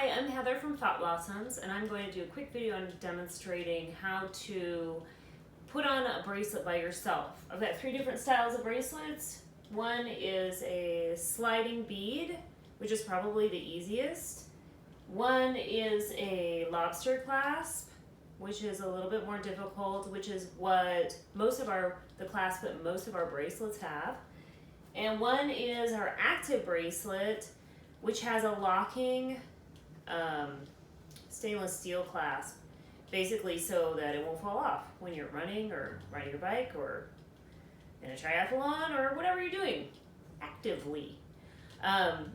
Hi, I'm Heather from Thought Blossoms, and I'm going to do a quick video on demonstrating how to put on a bracelet by yourself. I've got 3 different styles of bracelets. One is a sliding bead, which is probably the easiest. One is a lobster clasp, which is a little bit more difficult, which is what the clasp that most of our bracelets have. And one is our active bracelet, which has a locking stainless steel clasp, basically so that it won't fall off when you're running or riding your bike or in a triathlon or whatever you're doing actively.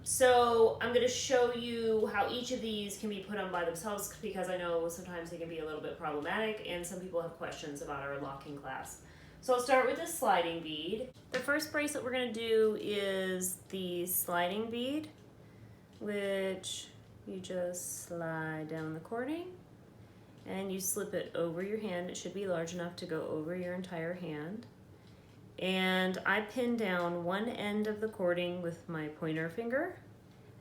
So I'm going to show you how each of these can be put on by themselves, because I know sometimes they can be a little bit problematic and some people have questions about our locking clasp. So I'll start with the sliding bead. The first bracelet we're going to do is the sliding bead, which you just slide down the cording and you slip it over your hand. It should be large enough to go over your entire hand. And I pin down one end of the cording with my pointer finger,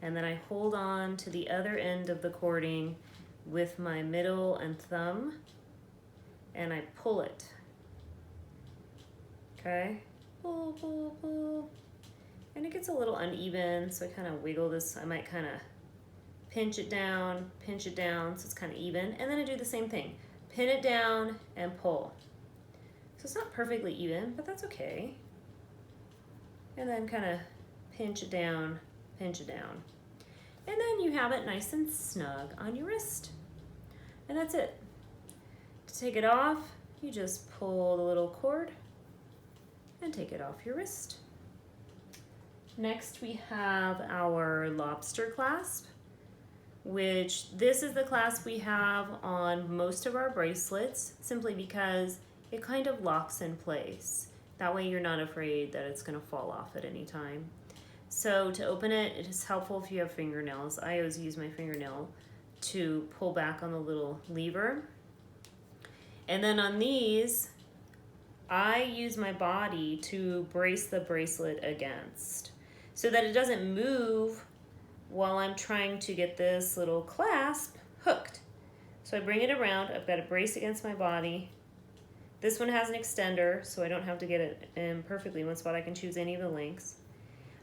and then I hold on to the other end of the cording with my middle and thumb, and I pull it. Okay? Pull, pull, pull. And it gets a little uneven, so I kind of wiggle this. I might kind of pinch it down, so it's kind of even. And then I do the same thing. Pin it down and pull. So it's not perfectly even, but that's okay. And then kind of pinch it down, pinch it down. And then you have it nice and snug on your wrist. And that's it. To take it off, you just pull the little cord and take it off your wrist. Next we have our lobster clasp, which this is the clasp we have on most of our bracelets, simply because it kind of locks in place. That way you're not afraid that it's going to fall off at any time. So to open it, it is helpful if you have fingernails. I always use my fingernail to pull back on the little lever. And then on these, I use my body to brace the bracelet against, so that it doesn't move while I'm trying to get this little clasp hooked. So I bring it around, I've got a brace against my body. This one has an extender, so I don't have to get it in perfectly one spot. I can choose any of the lengths.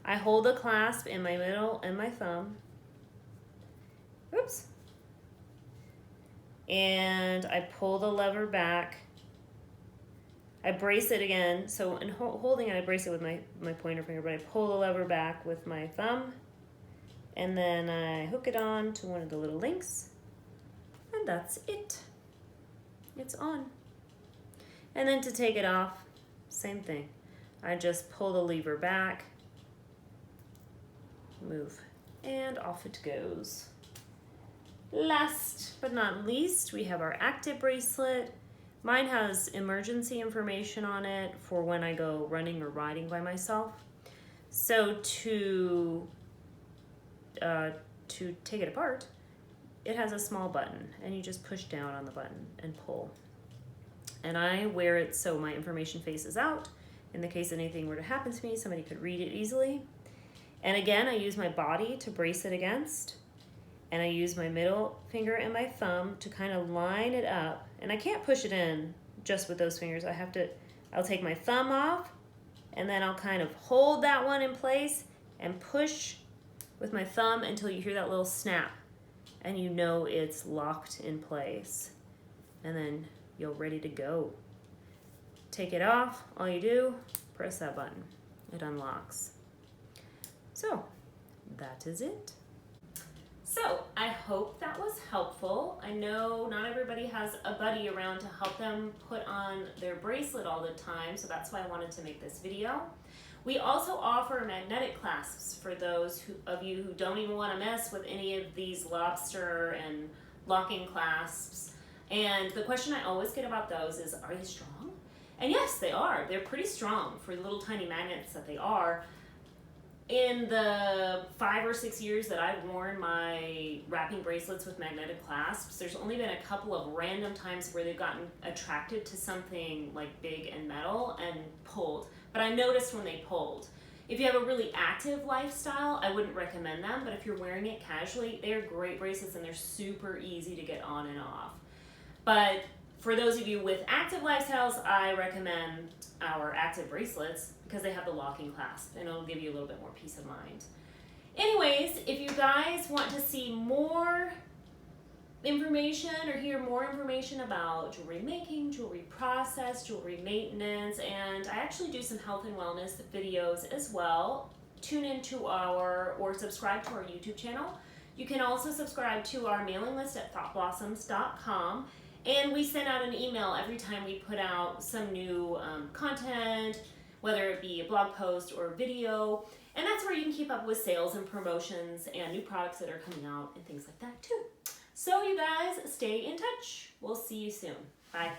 I hold the clasp in my middle and my thumb. Oops. And I pull the lever back. I brace it again. So in holding it, I brace it with my pointer finger, but I pull the lever back with my thumb. And then I hook it on to one of the little links. And that's it. It's on. And then to take it off, same thing. I just pull the lever back, move, and off it goes. Last but not least, we have our active bracelet. Mine has emergency information on it for when I go running or riding by myself. So to take it apart, it has a small button, and you just push down on the button and pull. And I wear it so my information faces out. In the case anything were to happen to me, somebody could read it easily. And again, I use my body to brace it against, and I use my middle finger and my thumb to kind of line it up. And I can't push it in just with those fingers. I'll take my thumb off, and then I'll kind of hold that one in place and push with my thumb until you hear that little snap, and you know it's locked in place. And then you're ready to go. Take it off, all you do, press that button. It unlocks. So, that is it. So, I hope that was helpful. I know not everybody has a buddy around to help them put on their bracelet all the time, so that's why I wanted to make this video. We also offer magnetic clasps for those of you who don't even want to mess with any of these lobster and locking clasps. And the question I always get about those is, are they strong? And yes, they are. They're pretty strong for the little tiny magnets that they are. In the 5 or 6 years that I've worn my wrapping bracelets with magnetic clasps, there's only been a couple of random times where they've gotten attracted to something like big and metal and pulled. But I noticed when they pulled. If you have a really active lifestyle, I wouldn't recommend them, but if you're wearing it casually, they're great bracelets and they're super easy to get on and off. But for those of you with active lifestyles, I recommend our active bracelets because they have the locking clasp and it'll give you a little bit more peace of mind. Anyways, if you guys want to see more information or hear more information about jewelry making, jewelry process, jewelry maintenance, and I actually do some health and wellness videos as well, tune into or subscribe to our YouTube channel. You can also subscribe to our mailing list at thoughtblossoms.com, and we send out an email every time we put out some new content, whether it be a blog post or a video, and that's where you can keep up with sales and promotions and new products that are coming out and things like that too. So you guys, stay in touch. We'll see you soon. Bye.